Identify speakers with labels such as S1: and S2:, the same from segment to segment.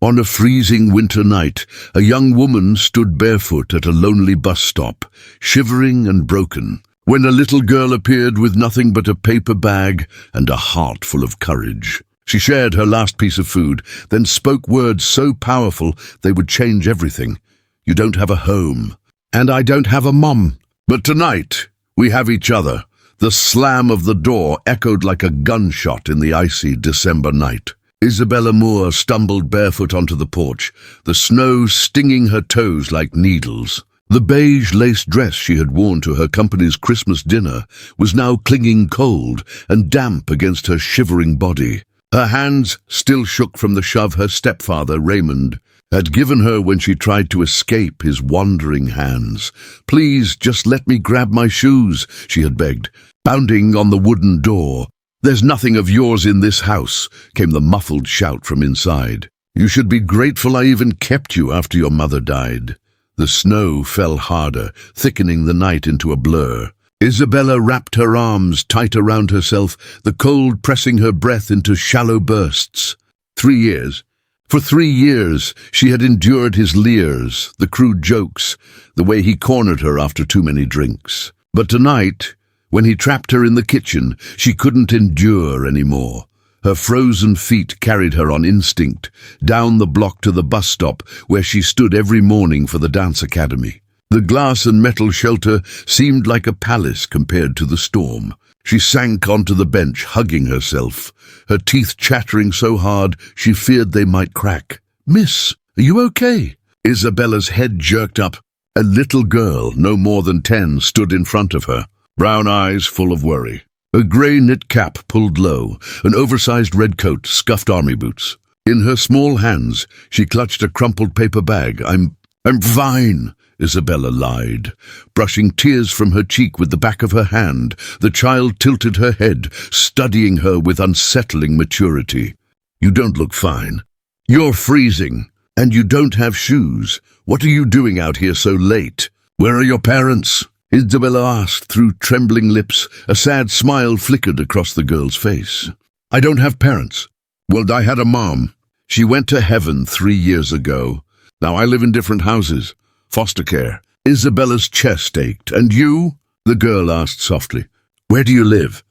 S1: On a freezing winter night, a young woman stood barefoot at a lonely bus stop, shivering and broken, when a little girl appeared with nothing but a paper bag and a heart full of courage. She shared her last piece of food, then spoke words so powerful they would change everything. "You don't have a home, and I don't have a mom. But tonight, we have each other." The slam of the door echoed like a gunshot in the icy December night. Isabella Moore stumbled barefoot onto the porch, the snow stinging her toes like needles. The beige lace dress she had worn to her company's Christmas dinner was now clinging cold and damp against her shivering body. Her hands still shook from the shove her stepfather, Raymond, had given her when she tried to escape his wandering hands. "Please, just let me grab my shoes," she had begged, pounding on the wooden door. "There's nothing of yours in this house," came the muffled shout from inside. "You should be grateful I even kept you after your mother died." The snow fell harder, thickening the night into a blur. Isabella wrapped her arms tight around herself, the cold pressing her breath into shallow bursts. 3 years. For 3 years, she had endured his leers, the crude jokes, the way he cornered her after too many drinks. But tonight, when he trapped her in the kitchen, she couldn't endure anymore. Her frozen feet carried her on instinct, down the block to the bus stop where she stood every morning for the dance academy. The glass and metal shelter seemed like a palace compared to the storm. She sank onto the bench, hugging herself, her teeth chattering so hard she feared they might crack. "Miss, are you okay?" Isabella's head jerked up. A little girl, no more than 10, stood in front of her, brown eyes full of worry. A grey knit cap pulled low, an oversized red coat, scuffed army boots. In her small hands, she clutched a crumpled paper bag. I'm fine," Isabella lied. Brushing tears from her cheek with the back of her hand, the child tilted her head, studying her with unsettling maturity. "You don't look fine. You're freezing, and you don't have shoes. What are you doing out here so late? Where are your parents?" Isabella asked through trembling lips. A sad smile flickered across the girl's face. "I don't have parents. Well, I had a mom. She went to heaven 3 years ago. Now I live in different houses. Foster care." Isabella's chest ached. "And you?" the girl asked softly. "Where do you live?"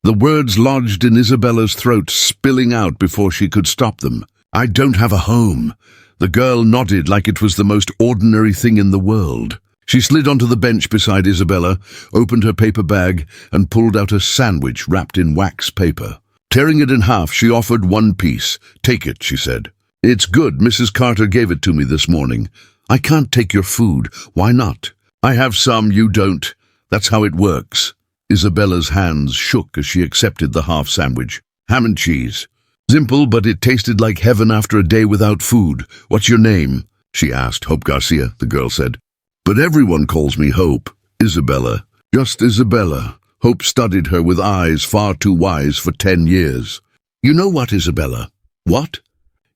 S1: The words lodged in Isabella's throat, spilling out before she could stop them. "I don't have a home." The girl nodded like it was the most ordinary thing in the world. She slid onto the bench beside Isabella, opened her paper bag, and pulled out a sandwich wrapped in wax paper. Tearing it in half, she offered one piece. "Take it," she said. "It's good. Mrs. Carter gave it to me this morning." "I can't take your food." "Why not?" "I have some, you don't. That's how it works." Isabella's hands shook as she accepted the half sandwich. "Ham and cheese." Simple, but it tasted like heaven after a day without food. "What's your name?" she asked. "Hope Garcia," the girl said. "But everyone calls me Hope." "Isabella." "Just Isabella." Hope studied her with eyes far too wise for 10 years. "You know what, Isabella?" "What?"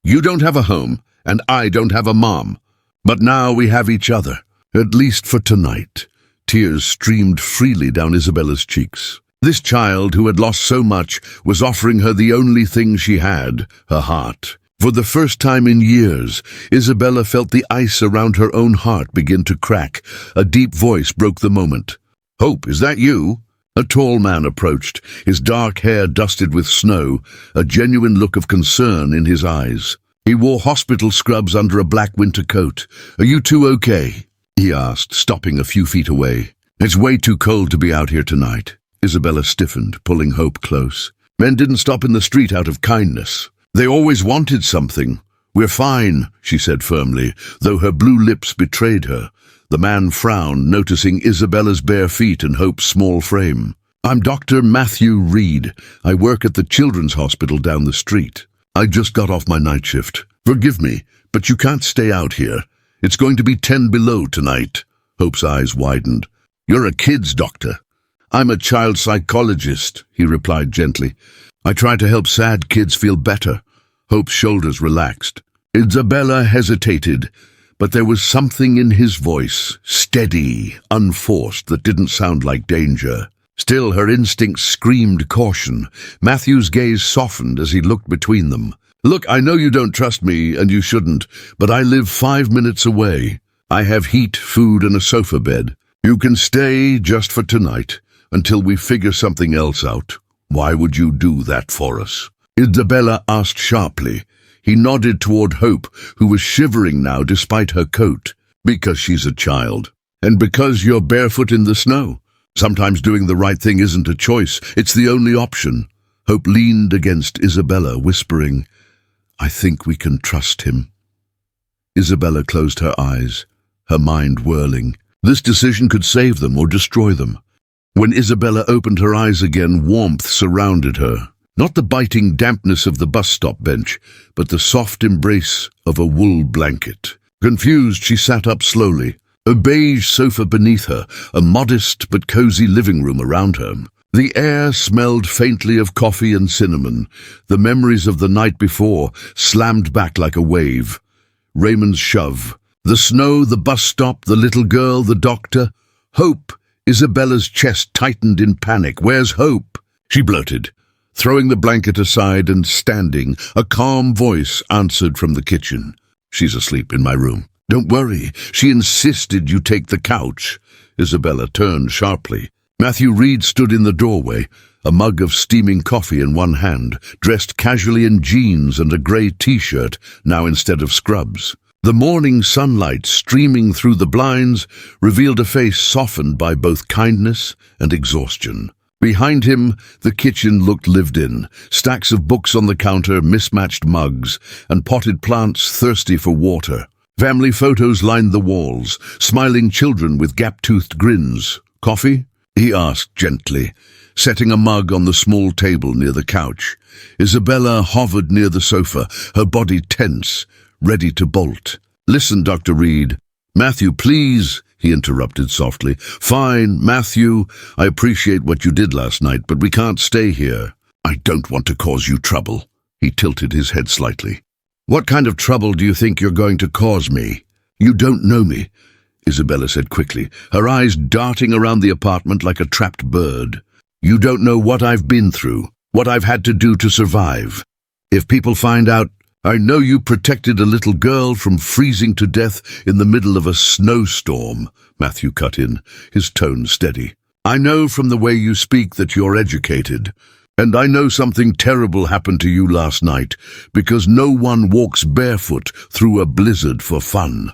S1: "You don't have a home, and I don't have a mom. But now we have each other, at least for tonight." Tears streamed freely down Isabella's cheeks. This child, who had lost so much, was offering her the only thing she had, her heart. For the first time in years, Isabella felt the ice around her own heart begin to crack. A deep voice broke the moment. "Hope, is that you?" A tall man approached, his dark hair dusted with snow, a genuine look of concern in his eyes. He wore hospital scrubs under a black winter coat. "Are you two okay?" he asked, stopping a few feet away. "It's way too cold to be out here tonight." Isabella stiffened, pulling Hope close. "Men didn't stop in the street out of kindness. They always wanted something." "We're fine," she said firmly, though her blue lips betrayed her. The man frowned, noticing Isabella's bare feet and Hope's small frame. "I'm Dr. Matthew Reed. I work at the children's hospital down the street. I just got off my night shift. Forgive me, but you can't stay out here. It's going to be 10 below tonight." Hope's eyes widened. "You're a kid's doctor." "I'm a child psychologist," he replied gently. "I try to help sad kids feel better." Hope's shoulders relaxed. Isabella hesitated, but there was something in his voice, steady, unforced, that didn't sound like danger. Still, her instincts screamed caution. Matthew's gaze softened as he looked between them. Look, I know you don't trust me, and you shouldn't, but I live 5 minutes away. I have heat, food, and a sofa bed. You can stay just for tonight, until we figure something else out. Why would you do that for us? Isabella asked sharply. He nodded toward Hope, who was shivering now despite her coat. Because she's a child. And because you're barefoot in the snow. Sometimes doing the right thing isn't a choice, it's the only option. Hope leaned against Isabella, whispering, I think we can trust him. Isabella closed her eyes, her mind whirling. This decision could save them or destroy them. When Isabella opened her eyes again, warmth surrounded her. Not the biting dampness of the bus stop bench, but the soft embrace of a wool blanket. Confused, she sat up slowly. A beige sofa beneath her, a modest but cozy living room around her. The air smelled faintly of coffee and cinnamon. The memories of the night before slammed back like a wave. Raymond's shove. The snow, the bus stop, the little girl, the doctor. Hope. Isabella's chest tightened in panic. Where's Hope? She blurted. Throwing the blanket aside and standing, a calm voice answered from the kitchen. She's asleep in my room. Don't worry. She insisted you take the couch. Isabella turned sharply. Matthew Reed stood in the doorway, a mug of steaming coffee in one hand, dressed casually in jeans and a grey t-shirt, now instead of scrubs. The morning sunlight streaming through the blinds revealed a face softened by both kindness and exhaustion. Behind him, the kitchen looked lived in, stacks of books on the counter, mismatched mugs, and potted plants thirsty for water. Family photos lined the walls, smiling children with gap-toothed grins. Coffee? He asked gently, setting a mug on the small table near the couch. Isabella hovered near the sofa, her body tense, ready to bolt. Listen, Dr. Reed. Matthew, please, he interrupted softly. Fine, Matthew, I appreciate what you did last night, but we can't stay here. I don't want to cause you trouble. He tilted his head slightly. What kind of trouble do you think you're going to cause me? You don't know me, Isabella said quickly, her eyes darting around the apartment like a trapped bird. You don't know what I've been through, what I've had to do to survive. If people find out, I know you protected a little girl from freezing to death in the middle of a snowstorm, Matthew cut in, his tone steady. I know from the way you speak that you're educated. And I know something terrible happened to you last night, because no one walks barefoot through a blizzard for fun.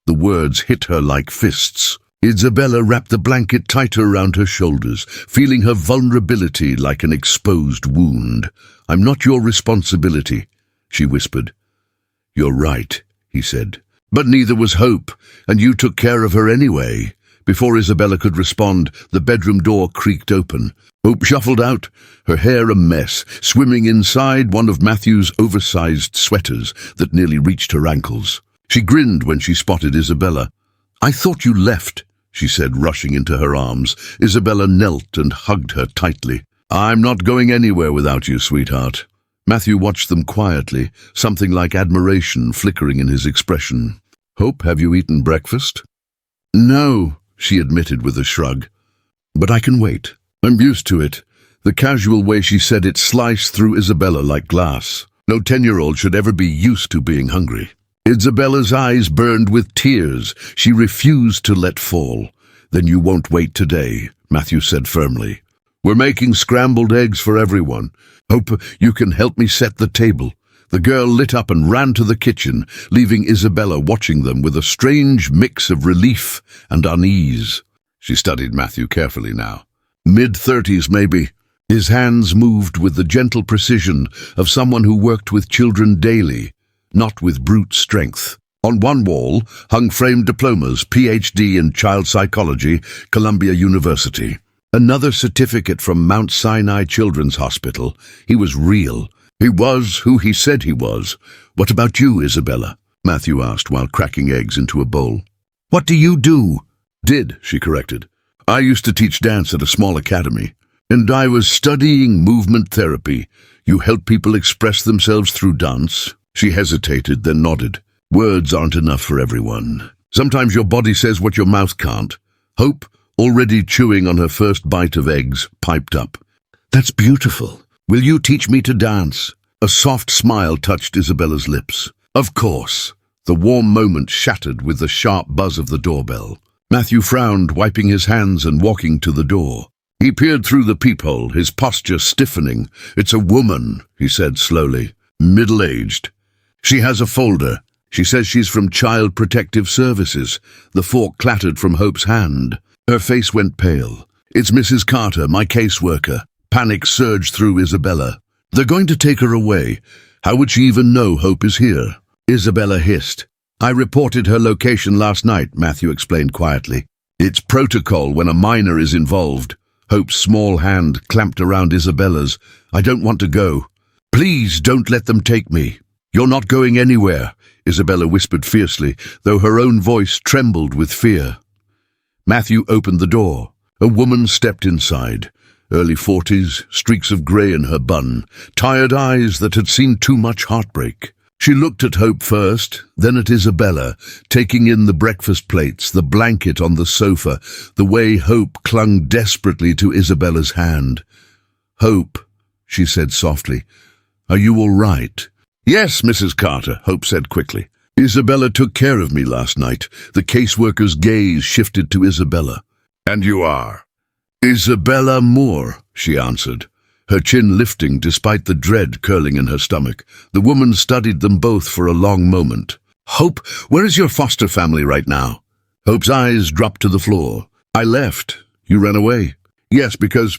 S1: The words hit her like fists. Isabella wrapped the blanket tighter around her shoulders, feeling her vulnerability like an exposed wound. I'm not your responsibility, she whispered. You're right, he said. But neither was Hope, and you took care of her anyway. Before Isabella could respond, the bedroom door creaked open. Hope shuffled out, her hair a mess, swimming inside one of Matthew's oversized sweaters that nearly reached her ankles. She grinned when she spotted Isabella. I thought you left, she said, rushing into her arms. Isabella knelt and hugged her tightly. I'm not going anywhere without you, sweetheart. Matthew watched them quietly, something like admiration flickering in his expression. Hope, have you eaten breakfast? No, she admitted with a shrug. But I can wait. I'm used to it. The casual way she said it sliced through Isabella like glass. No 10-year-old should ever be used to being hungry. Isabella's eyes burned with tears. She refused to let fall. Then you won't wait today, Matthew said firmly. We're making scrambled eggs for everyone. Hope you can help me set the table. The girl lit up and ran to the kitchen, leaving Isabella watching them with a strange mix of relief and unease. She studied Matthew carefully now. Mid-30s, maybe. His hands moved with the gentle precision of someone who worked with children daily, not with brute strength. On one wall hung framed diplomas, PhD in child psychology, Columbia University. Another certificate from Mount Sinai Children's Hospital. He was real. He was who he said he was. What about you, Isabella? Matthew asked while cracking eggs into a bowl. What do you do? Did, she corrected. I used to teach dance at a small academy, and I was studying movement therapy. You help people express themselves through dance? She hesitated, then nodded. Words aren't enough for everyone. Sometimes your body says what your mouth can't. Hope, already chewing on her first bite of eggs, piped up. That's beautiful. Will you teach me to dance? A soft smile touched Isabella's lips. Of course. The warm moment shattered with the sharp buzz of the doorbell. Matthew frowned, wiping his hands and walking to the door. He peered through the peephole, his posture stiffening. "It's a woman," he said slowly. "Middle-aged. She has a folder. She says she's from Child Protective Services." The fork clattered from Hope's hand. Her face went pale. "It's Mrs. Carter, my caseworker." Panic surged through Isabella. "They're going to take her away. How would she even know Hope is here?" Isabella hissed. "I reported her location last night," Matthew explained quietly. "It's protocol when a minor is involved." Hope's small hand clamped around Isabella's. "I don't want to go. Please don't let them take me." "You're not going anywhere," Isabella whispered fiercely, though her own voice trembled with fear. Matthew opened the door. A woman stepped inside. Early 40s, streaks of grey in her bun, tired eyes that had seen too much heartbreak. She looked at Hope first, then at Isabella, taking in the breakfast plates, the blanket on the sofa, the way Hope clung desperately to Isabella's hand. "Hope," she said softly, "are you all right?" "Yes, Mrs. Carter," Hope said quickly. "Isabella took care of me last night." The caseworker's gaze shifted to Isabella. "And you are?" "Isabella Moore," she answered, her chin lifting despite the dread curling in her stomach. The woman studied them both for a long moment. "Hope, where is your foster family right now?" Hope's eyes dropped to the floor. "I left. You ran away." "Yes, because—"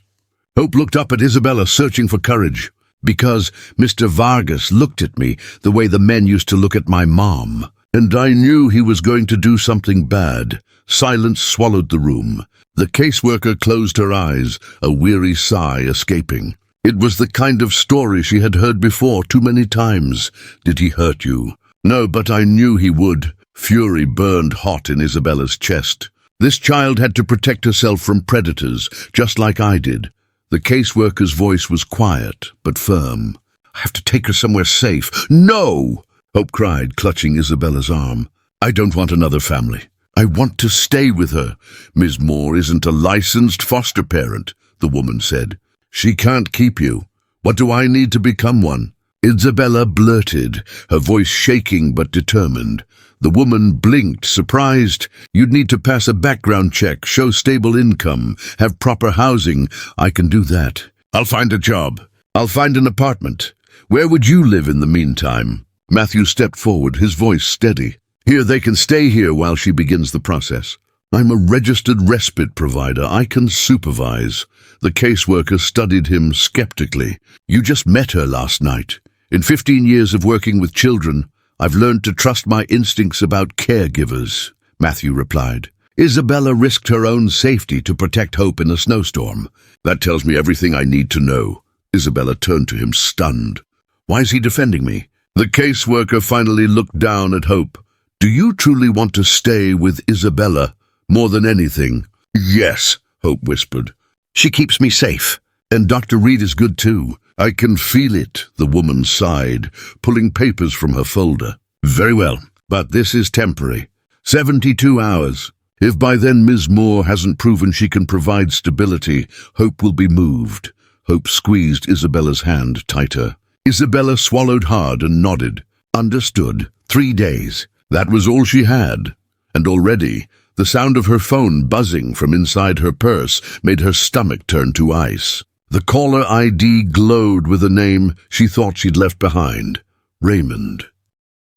S1: Hope looked up at Isabella, searching for courage. "Because Mr. Vargas looked at me the way the men used to look at my mom. And I knew he was going to do something bad." Silence swallowed the room. The caseworker closed her eyes, a weary sigh escaping. It was the kind of story she had heard before too many times. "Did he hurt you?" "No, but I knew he would." Fury burned hot in Isabella's chest. This child had to protect herself from predators, just like I did. The caseworker's voice was quiet, but firm. "I have to take her somewhere safe." "No!" Hope cried, clutching Isabella's arm. "I don't want another family. I want to stay with her." "Ms. Moore isn't a licensed foster parent," the woman said. "She can't keep you. What do I need to become one?" Isabella blurted, her voice shaking but determined. The woman blinked, surprised. "You'd need to pass a background check, show stable income, have proper housing." "I can do that. I'll find a job. I'll find an apartment. Where would you live in the meantime?" Matthew stepped forward, his voice steady. "Here, they can stay here while she begins the process. I'm a registered respite provider. I can supervise." The caseworker studied him skeptically. "You just met her last night. In 15 years of working with children, I've learned to trust my instincts about caregivers," Matthew replied. "Isabella risked her own safety to protect Hope in a snowstorm." "That tells me everything I need to know." Isabella turned to him, stunned. "Why is he defending me?" The caseworker finally looked down at Hope. "Do you truly want to stay with Isabella more than anything?" "Yes," Hope whispered. "She keeps me safe. And Dr. Reed is good too." "I can feel it," the woman sighed, pulling papers from her folder. "Very well, but this is temporary. 72 hours. If by then Ms. Moore hasn't proven she can provide stability, Hope will be moved." Hope squeezed Isabella's hand tighter. Isabella swallowed hard and nodded. "Understood. 3 days." That was all she had. And already, the sound of her phone buzzing from inside her purse made her stomach turn to ice. The caller ID glowed with a name she thought she'd left behind. Raymond.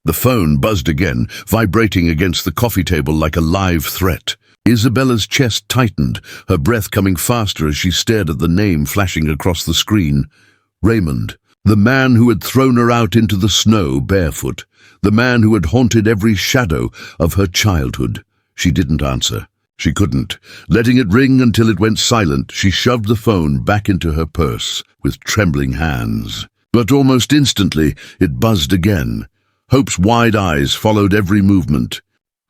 S1: The phone buzzed again, vibrating against the coffee table like a live threat. Isabella's chest tightened, her breath coming faster as she stared at the name flashing across the screen. Raymond, the man who had thrown her out into the snow barefoot, the man who had haunted every shadow of her childhood. She didn't answer. She couldn't. Letting it ring until it went silent, she shoved the phone back into her purse with trembling hands. But almost instantly, it buzzed again. Hope's wide eyes followed every movement.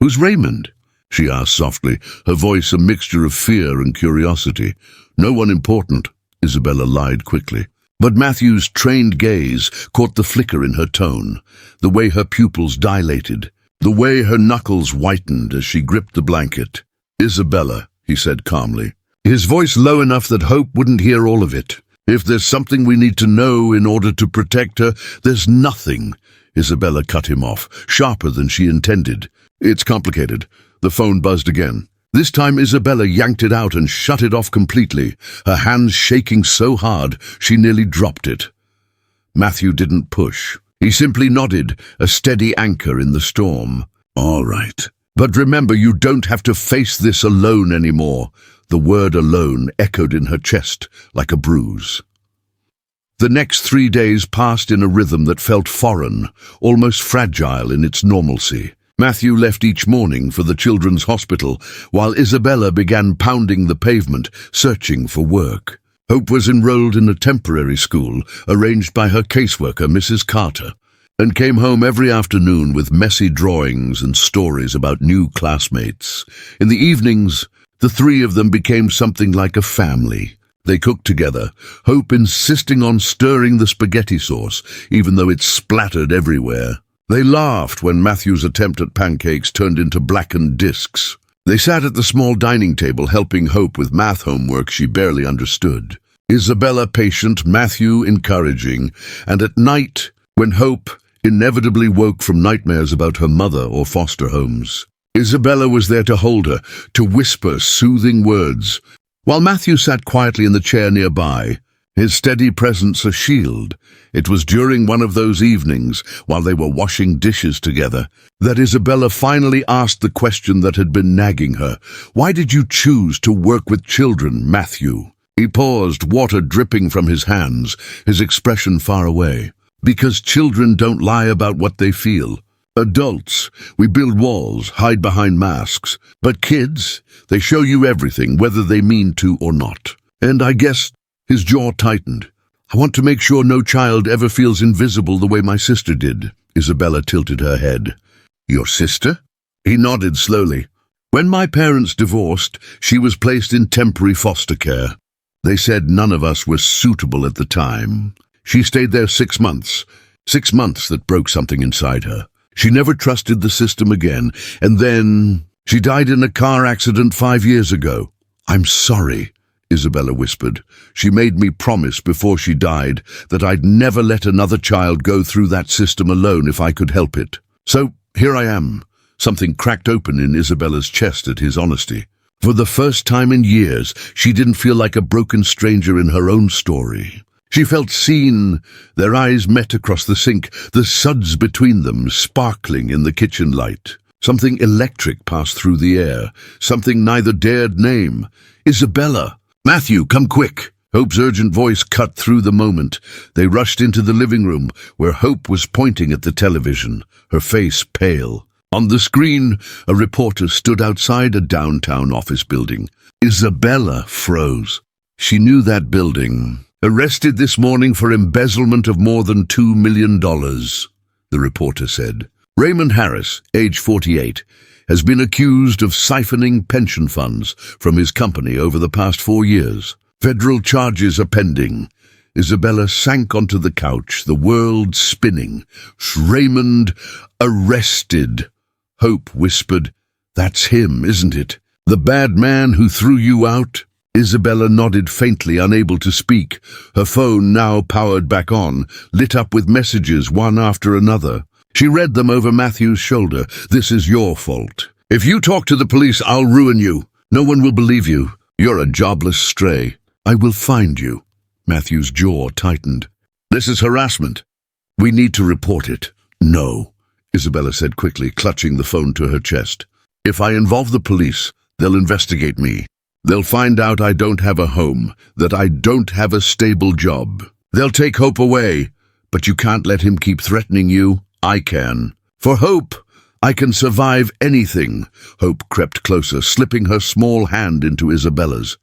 S1: "Who's Raymond?" she asked softly, her voice a mixture of fear and curiosity. "No one important," Isabella lied quickly. But Matthew's trained gaze caught the flicker in her tone, the way her pupils dilated, the way her knuckles whitened as she gripped the blanket. "Isabella," he said calmly, his voice low enough that Hope wouldn't hear all of it. If there's something we need to know in order to protect her, there's nothing. Isabella cut him off, sharper than she intended. It's complicated. The phone buzzed again. This time Isabella yanked it out and shut it off completely, her hands shaking so hard she nearly dropped it. Matthew didn't push. He simply nodded, a steady anchor in the storm. All right. But remember, you don't have to face this alone anymore. The word alone echoed in her chest like a bruise. The next 3 days passed in a rhythm that felt foreign, almost fragile in its normalcy. Matthew left each morning for the children's hospital, while Isabella began pounding the pavement, searching for work. Hope was enrolled in a temporary school, arranged by her caseworker, Mrs. Carter, and came home every afternoon with messy drawings and stories about new classmates. In the evenings, the three of them became something like a family. They cooked together, Hope insisting on stirring the spaghetti sauce, even though it splattered everywhere. They laughed when Matthew's attempt at pancakes turned into blackened discs. They sat at the small dining table helping Hope with math homework she barely understood. Isabella patient, Matthew encouraging, and at night, when Hope inevitably woke from nightmares about her mother or foster homes, Isabella was there to hold her, to whisper soothing words, while Matthew sat quietly in the chair nearby, his steady presence a shield. It was during one of those evenings, while they were washing dishes together, that Isabella finally asked the question that had been nagging her. Why did you choose to work with children, Matthew? He paused, water dripping from his hands, his expression far away. Because children don't lie about what they feel. Adults, we build walls, hide behind masks. But kids, they show you everything, whether they mean to or not. And I guess his jaw tightened. I want to make sure no child ever feels invisible the way my sister did. Isabella tilted her head. Your sister? He nodded slowly. When my parents divorced, she was placed in temporary foster care. They said none of us were suitable at the time. She stayed there 6 months. 6 months that broke something inside her. She never trusted the system again, and then she died in a car accident 5 years ago. I'm sorry, Isabella whispered. She made me promise before she died that I'd never let another child go through that system alone if I could help it. So here I am. Something cracked open in Isabella's chest at his honesty. For the first time in years, she didn't feel like a broken stranger in her own story. She felt seen. Their eyes met across the sink, the suds between them sparkling in the kitchen light. Something electric passed through the air, something neither dared name. Isabella! Matthew, come quick! Hope's urgent voice cut through the moment. They rushed into the living room, where Hope was pointing at the television, her face pale. On the screen, a reporter stood outside a downtown office building. Isabella froze. She knew that building. Arrested this morning for embezzlement of more than $2 million, the reporter said. Raymond Harris, age 48, has been accused of siphoning pension funds from his company over the past 4 years. Federal charges are pending. Isabella sank onto the couch, the world spinning. Raymond arrested. Hope whispered, That's him, isn't it? The bad man who threw you out? Isabella nodded faintly, unable to speak, her phone now powered back on, lit up with messages one after another. She read them over Matthew's shoulder. This is your fault. If you talk to the police, I'll ruin you. No one will believe you. You're a jobless stray. I will find you. Matthew's jaw tightened. This is harassment. We need to report it. No, Isabella said quickly, clutching the phone to her chest. If I involve the police, they'll investigate me. They'll find out I don't have a home, that I don't have a stable job. They'll take Hope away, but you can't let him keep threatening you. I can. For Hope, I can survive anything. Hope crept closer, slipping her small hand into Isabella's.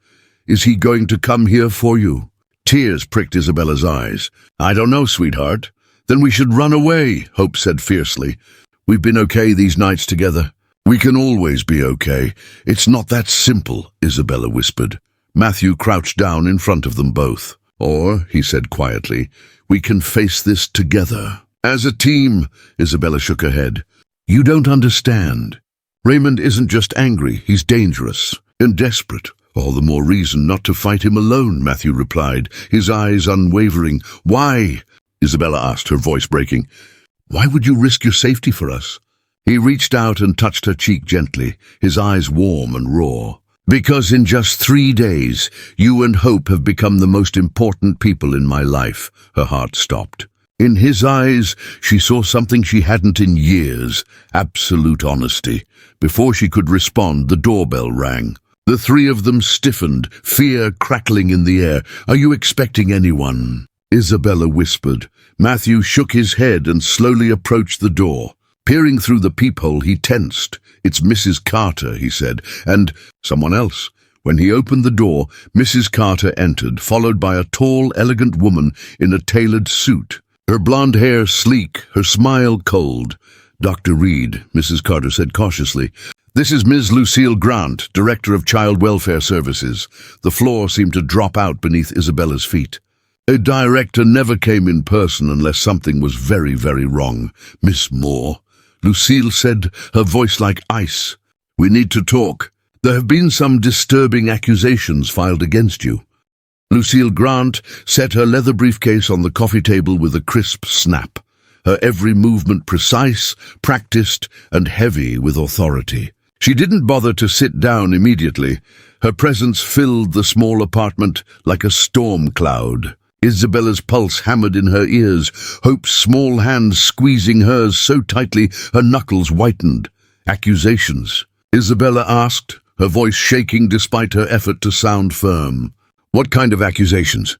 S1: Is he going to come here for you? Tears pricked Isabella's eyes. I don't know, sweetheart. Then we should run away, Hope said fiercely. We've been okay these nights together. We can always be okay. It's not that simple, Isabella whispered. Matthew crouched down in front of them both. Or, he said quietly, we can face this together. As a team, Isabella shook her head. You don't understand. Raymond isn't just angry, he's dangerous and desperate. All the more reason not to fight him alone, Matthew replied, his eyes unwavering. Why? Isabella asked, her voice breaking. Why would you risk your safety for us? He reached out and touched her cheek gently, his eyes warm and raw. Because in just 3 days, you and Hope have become the most important people in my life. Her heart stopped. In his eyes, she saw something she hadn't in years, absolute honesty. Before she could respond, the doorbell rang. The three of them stiffened, fear crackling in the air. Are you expecting anyone? Isabella whispered. Matthew shook his head and slowly approached the door. Peering through the peephole, he tensed. It's Mrs. Carter, he said, and someone else. When he opened the door, Mrs. Carter entered, followed by a tall, elegant woman in a tailored suit. Her blonde hair sleek, her smile cold. Dr. Reed, Mrs. Carter said cautiously. This is Ms. Lucille Grant, Director of Child Welfare Services. The floor seemed to drop out beneath Isabella's feet. A director never came in person unless something was very, very wrong. Miss Moore, Lucille said, her voice like ice. We need to talk. There have been some disturbing accusations filed against you. Lucille Grant set her leather briefcase on the coffee table with a crisp snap, her every movement precise, practiced, and heavy with authority. She didn't bother to sit down immediately. Her presence filled the small apartment like a storm cloud. Isabella's pulse hammered in her ears, Hope's small hand squeezing hers so tightly her knuckles whitened. Accusations? Isabella asked, her voice shaking despite her effort to sound firm. What kind of accusations?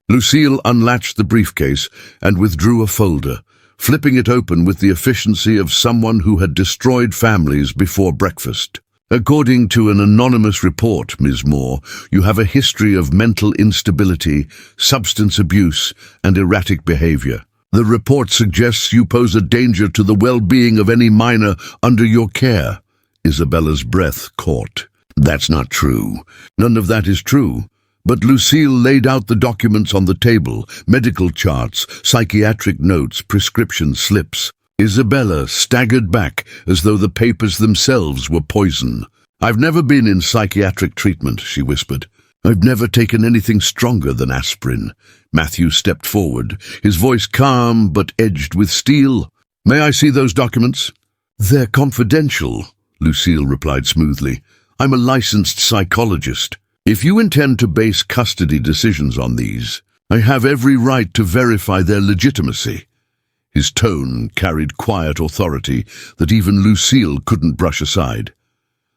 S1: Lucille unlatched the briefcase and withdrew a folder, flipping it open with the efficiency of someone who had destroyed families before breakfast. According to an anonymous report, Ms. Moore, you have a history of mental instability, substance abuse, and erratic behavior. The report suggests you pose a danger to the well-being of any minor under your care. Isabella's breath caught. That's not true. None of that is true. But Lucille laid out the documents on the table, medical charts, psychiatric notes, prescription slips. Isabella staggered back as though the papers themselves were poison. I've never been in psychiatric treatment, she whispered. I've never taken anything stronger than aspirin. Matthew stepped forward, his voice calm but edged with steel. May I see those documents? They're confidential, Lucille replied smoothly. I'm a licensed psychologist. If you intend to base custody decisions on these, I have every right to verify their legitimacy. His tone carried quiet authority that even Lucille couldn't brush aside.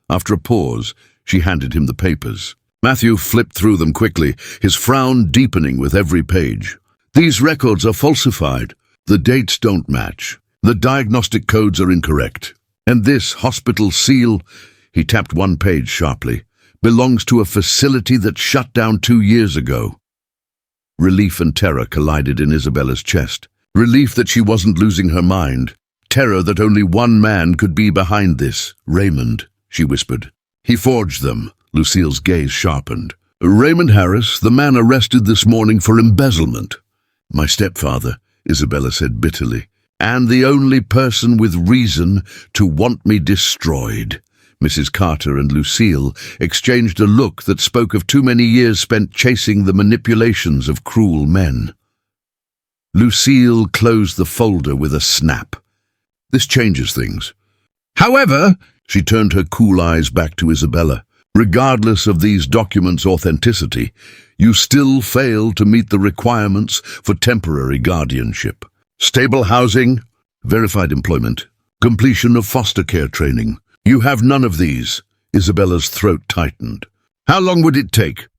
S1: After a pause, she handed him the papers. Matthew flipped through them quickly, his frown deepening with every page. These records are falsified. The dates don't match. The diagnostic codes are incorrect. And this hospital seal, he tapped one page sharply, belongs to a facility that shut down 2 years ago. Relief and terror collided in Isabella's chest. Relief that she wasn't losing her mind. Terror that only one man could be behind this. Raymond, she whispered. He forged them. Lucille's gaze sharpened. Raymond Harris, the man arrested this morning for embezzlement. My stepfather, Isabella said bitterly, and the only person with reason to want me destroyed. Mrs. Carter and Lucille exchanged a look that spoke of too many years spent chasing the manipulations of cruel men. Lucille closed the folder with a snap. This changes things. However, she turned her cool eyes back to Isabella. Regardless of these documents' authenticity, you still fail to meet the requirements for temporary guardianship. Stable housing, verified employment, completion of foster care training. You have none of these. Isabella's throat tightened. How long would it take?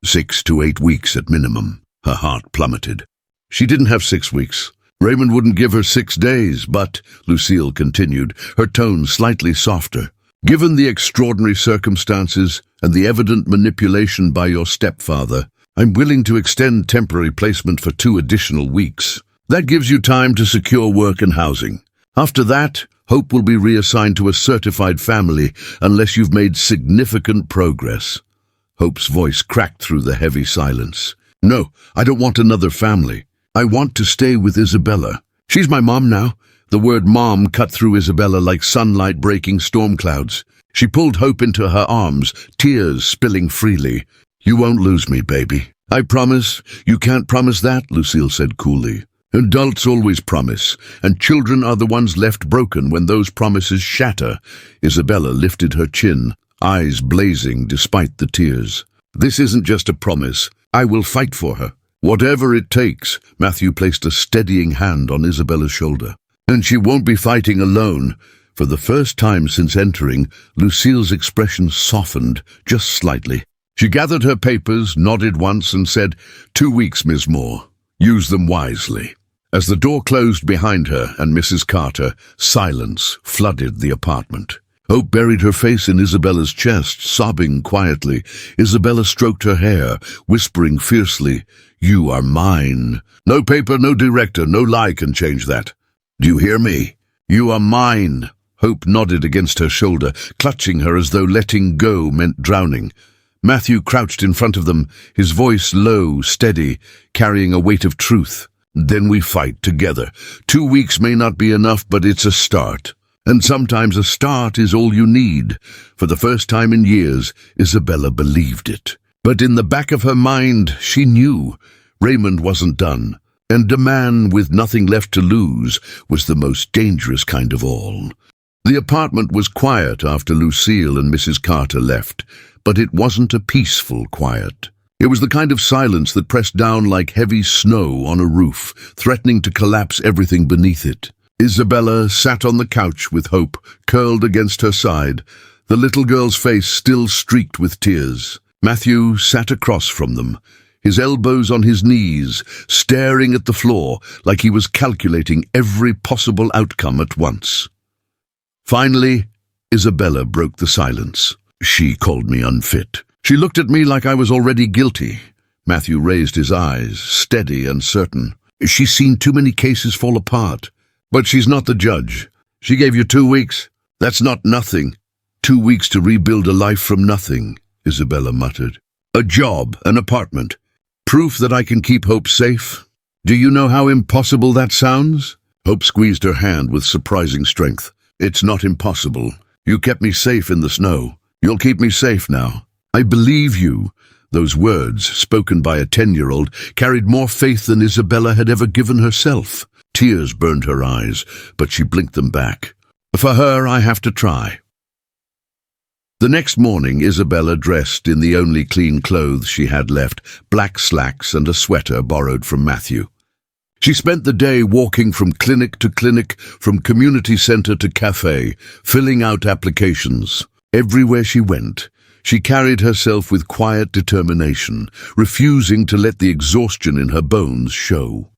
S1: 6 to 8 weeks at minimum. Her heart plummeted. She didn't have 6 weeks. Raymond wouldn't give her 6 days, but, Lucille continued, her tone slightly softer. Given the extraordinary circumstances and the evident manipulation by your stepfather, I'm willing to extend temporary placement for 2 additional weeks. That gives you time to secure work and housing. After that, Hope will be reassigned to a certified family unless you've made significant progress. Hope's voice cracked through the heavy silence. No, I don't want another family. I want to stay with Isabella. She's my mom now. The word mom cut through Isabella like sunlight breaking storm clouds. She pulled Hope into her arms, tears spilling freely. "You won't lose me, baby. I promise." "You can't promise that," Lucille said coolly. "Adults always promise, and children are the ones left broken when those promises shatter." Isabella lifted her chin, eyes blazing despite the tears. "This isn't just a promise. I will fight for her. Whatever it takes." Matthew placed a steadying hand on Isabella's shoulder. "And she won't be fighting alone." For the first time since entering, Lucille's expression softened just slightly. She gathered her papers, nodded once, and said, "2 weeks, Miss Moore. Use them wisely." As the door closed behind her and Mrs. Carter, silence flooded the apartment. Hope buried her face in Isabella's chest, sobbing quietly. Isabella stroked her hair, whispering fiercely, "You are mine. No paper, no director, no lie can change that. Do you hear me? You are mine." Hope nodded against her shoulder, clutching her as though letting go meant drowning. Matthew crouched in front of them, his voice low, steady, carrying a weight of truth. "Then we fight together. 2 weeks may not be enough, but it's a start. And sometimes a start is all you need." For the first time in years, Isabella believed it. But in the back of her mind, she knew Raymond wasn't done. And a man with nothing left to lose was the most dangerous kind of all. The apartment was quiet after Lucille and Mrs. Carter left, but it wasn't a peaceful quiet. It was the kind of silence that pressed down like heavy snow on a roof, threatening to collapse everything beneath it. Isabella sat on the couch with Hope curled against her side, the little girl's face still streaked with tears. Matthew sat across from them, his elbows on his knees, staring at the floor like he was calculating every possible outcome at once. Finally, Isabella broke the silence. "She called me unfit. She looked at me like I was already guilty." Matthew raised his eyes, steady and certain. "She's seen too many cases fall apart. But she's not the judge. She gave you 2 weeks. That's not nothing. 2 weeks to rebuild a life from nothing," Isabella muttered. "A job, an apartment. Proof that I can keep Hope safe. Do you know how impossible that sounds?" Hope squeezed her hand with surprising strength. "It's not impossible. You kept me safe in the snow. You'll keep me safe now. I believe you." Those words, spoken by a 10-year-old, carried more faith than Isabella had ever given herself. Tears burned her eyes, but she blinked them back. "For her, I have to try." The next morning, Isabella dressed in the only clean clothes she had left, black slacks and a sweater borrowed from Matthew. She spent the day walking from clinic to clinic, from community center to cafe, filling out applications. Everywhere she went, she carried herself with quiet determination, refusing to let the exhaustion in her bones show.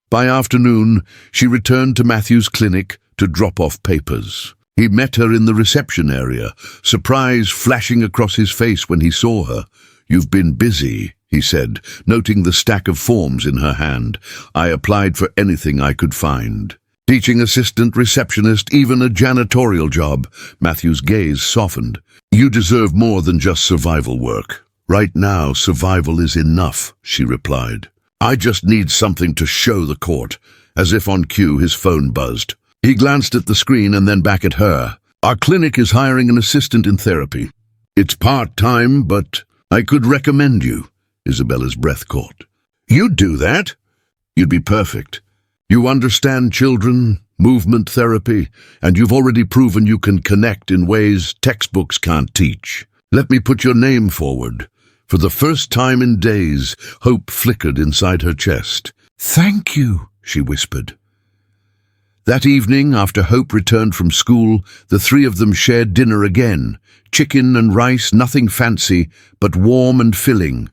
S1: By afternoon, she returned to Matthew's clinic to drop off papers. He met her in the reception area, surprise flashing across his face when he saw her. "You've been busy," he said, noting the stack of forms in her hand. "I applied for anything I could find. Teaching assistant, receptionist, even a janitorial job." Matthew's gaze softened. "You deserve more than just survival work. Right now, survival is enough," she replied. "I just need something to show the court." As if on cue, his phone buzzed. He glanced at the screen and then back at her. "Our clinic is hiring an assistant in therapy. It's part-time, but I could recommend you." Isabella's breath caught. "You'd do that? You'd be perfect. You understand children, movement therapy, and you've already proven you can connect in ways textbooks can't teach. Let me put your name forward." For the first time in days, hope flickered inside her chest. "Thank you," she whispered. That evening, after Hope returned from school, the three of them shared dinner again. Chicken and rice, nothing fancy, but warm and filling.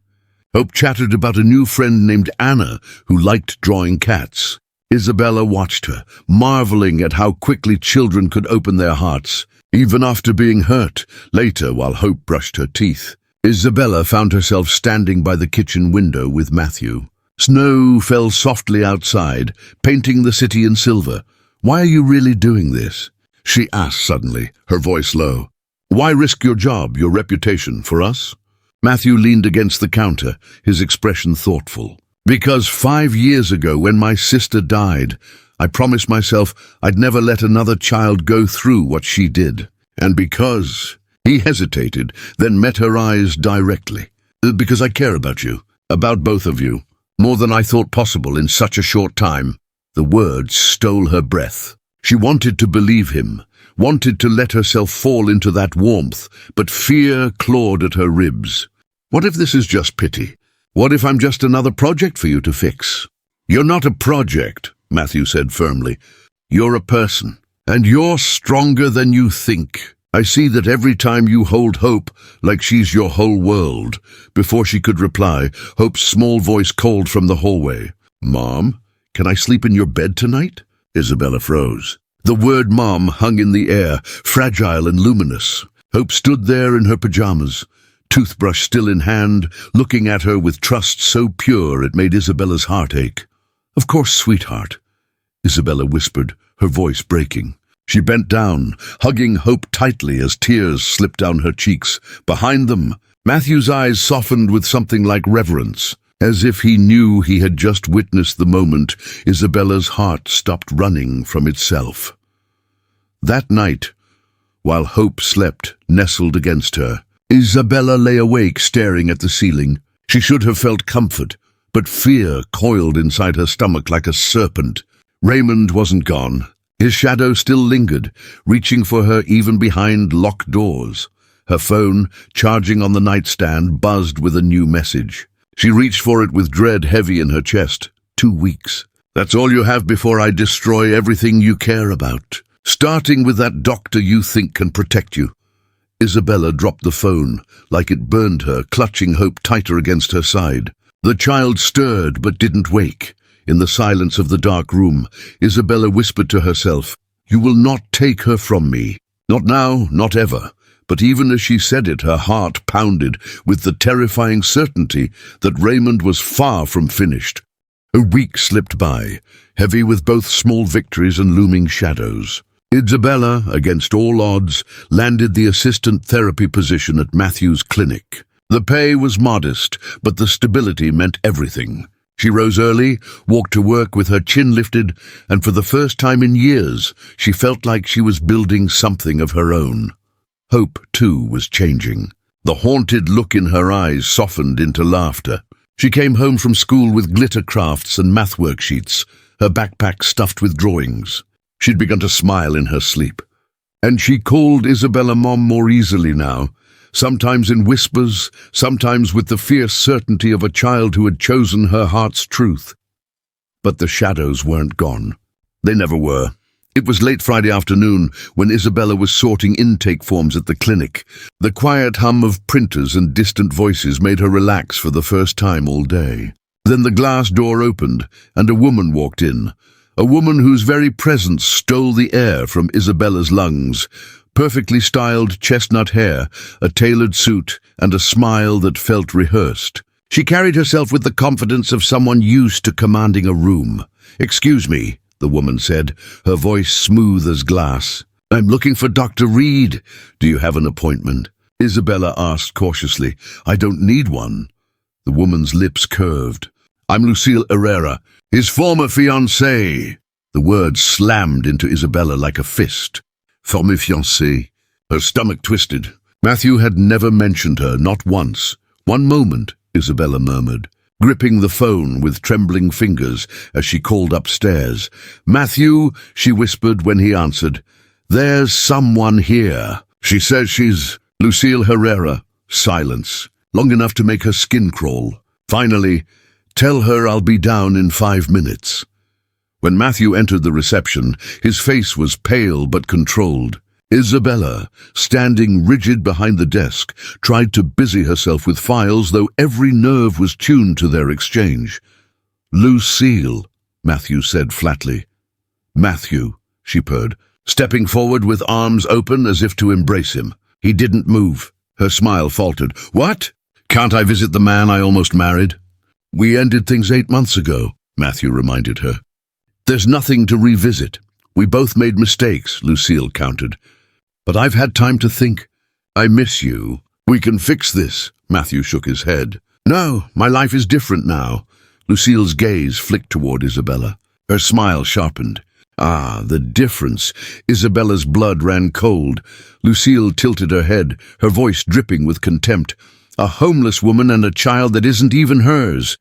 S1: Hope chattered about a new friend named Anna, who liked drawing cats. Isabella watched her, marveling at how quickly children could open their hearts, even after being hurt. Later, while Hope brushed her teeth, Isabella found herself standing by the kitchen window with Matthew. Snow fell softly outside, painting the city in silver. "Why are you really doing this?" she asked suddenly, her voice low. "Why risk your job, your reputation, for us?" Matthew leaned against the counter, his expression thoughtful. "Because 5 years ago, when my sister died, I promised myself I'd never let another child go through what she did. And because he hesitated, then met her eyes directly. Because I care about you, about both of you, more than I thought possible in such a short time. The words stole her breath. She wanted to believe him, wanted to let herself fall into that warmth, but fear clawed at her ribs. What if this is just pity? What if I'm just another project for you to fix? You're not a project, Matthew said firmly. You're a person, and you're stronger than you think. I see that every time you hold Hope like she's your whole world. Before she could reply, Hope's small voice called from the hallway. Mom, can I sleep in your bed tonight? Isabella froze. The word Mom hung in the air, fragile and luminous. Hope stood there in her pajamas, toothbrush still in hand, looking at her with trust so pure it made Isabella's heart ache. Of course, sweetheart, Isabella whispered, her voice breaking. She bent down, hugging Hope tightly as tears slipped down her cheeks. Behind them, Matthew's eyes softened with something like reverence. As if he knew he had just witnessed the moment, Isabella's heart stopped running from itself. That night, while Hope slept, nestled against her, Isabella lay awake staring at the ceiling. She should have felt comfort, but fear coiled inside her stomach like a serpent. Raymond wasn't gone. His shadow still lingered, reaching for her even behind locked doors. Her phone, charging on the nightstand, buzzed with a new message. She reached for it with dread heavy in her chest. 2 weeks. That's all you have before I destroy everything you care about. Starting with that doctor you think can protect you. Isabella dropped the phone, like it burned her, clutching Hope tighter against her side. The child stirred but didn't wake. In the silence of the dark room, Isabella whispered to herself, You will not take her from me. Not now, not ever. But even as she said it, her heart pounded with the terrifying certainty that Raymond was far from finished. A week slipped by, heavy with both small victories and looming shadows. Isabella, against all odds, landed the assistant therapy position at Matthew's clinic. The pay was modest, but the stability meant everything. She rose early, walked to work with her chin lifted, and for the first time in years, she felt like she was building something of her own. Hope, too, was changing. The haunted look in her eyes softened into laughter. She came home from school with glitter crafts and math worksheets, her backpack stuffed with drawings. She'd begun to smile in her sleep. And she called Isabella Mom more easily now, sometimes in whispers, sometimes with the fierce certainty of a child who had chosen her heart's truth. But the shadows weren't gone. They never were. It was late Friday afternoon when Isabella was sorting intake forms at the clinic. The quiet hum of printers and distant voices made her relax for the first time all day. Then the glass door opened and a woman walked in, a woman whose very presence stole the air from Isabella's lungs. Perfectly styled chestnut hair, a tailored suit, and a smile that felt rehearsed. She carried herself with the confidence of someone used to commanding a room. "Excuse me," the woman said, her voice smooth as glass. "I'm looking for Dr. Reed. Do you have an appointment?" Isabella asked cautiously. "I don't need one." The woman's lips curved. "I'm Lucille Herrera, his former fiancée." The words slammed into Isabella like a fist. Former fiancée. Her stomach twisted. Matthew had never mentioned her, not once. "One moment," Isabella murmured, gripping the phone with trembling fingers as she called upstairs. "Matthew," she whispered when he answered. "There's someone here. She says she's Lucille Herrera." Silence, long enough to make her skin crawl. Finally, "Tell her I'll be down in 5 minutes." When Matthew entered the reception, his face was pale but controlled. Isabella, standing rigid behind the desk, tried to busy herself with files, though every nerve was tuned to their exchange. "Lucille," Matthew said flatly. "Matthew," she purred, stepping forward with arms open as if to embrace him. He didn't move. Her smile faltered. "What? Can't I visit the man I almost married?" "We ended things 8 months ago," Matthew reminded her. "There's nothing to revisit. We both made mistakes," Lucille countered. "But I've had time to think. I miss you. We can fix this." Matthew shook his head. "No, my life is different now." Lucille's gaze flicked toward Isabella. Her smile sharpened. Ah, the difference. Isabella's blood ran cold. Lucille tilted her head, her voice dripping with contempt. A homeless woman and a child that isn't even hers.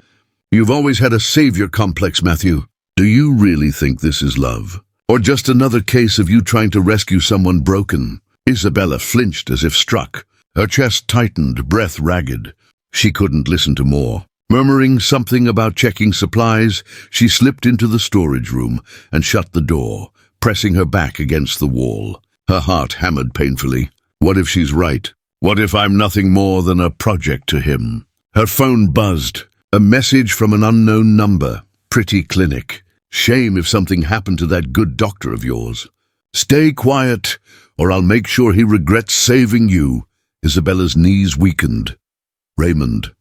S1: You've always had a savior complex, Matthew. Do you really think this is love? Or just another case of you trying to rescue someone broken? Isabella flinched as if struck. Her chest tightened, breath ragged. She couldn't listen to more. Murmuring something about checking supplies, she slipped into the storage room and shut the door, pressing her back against the wall. Her heart hammered painfully. What if she's right? What if I'm nothing more than a project to him? Her phone buzzed. A message from an unknown number. Pretty clinic. Shame if something happened to that good doctor of yours. Stay quiet, or I'll make sure he regrets saving you. Isabella's knees weakened. Raymond.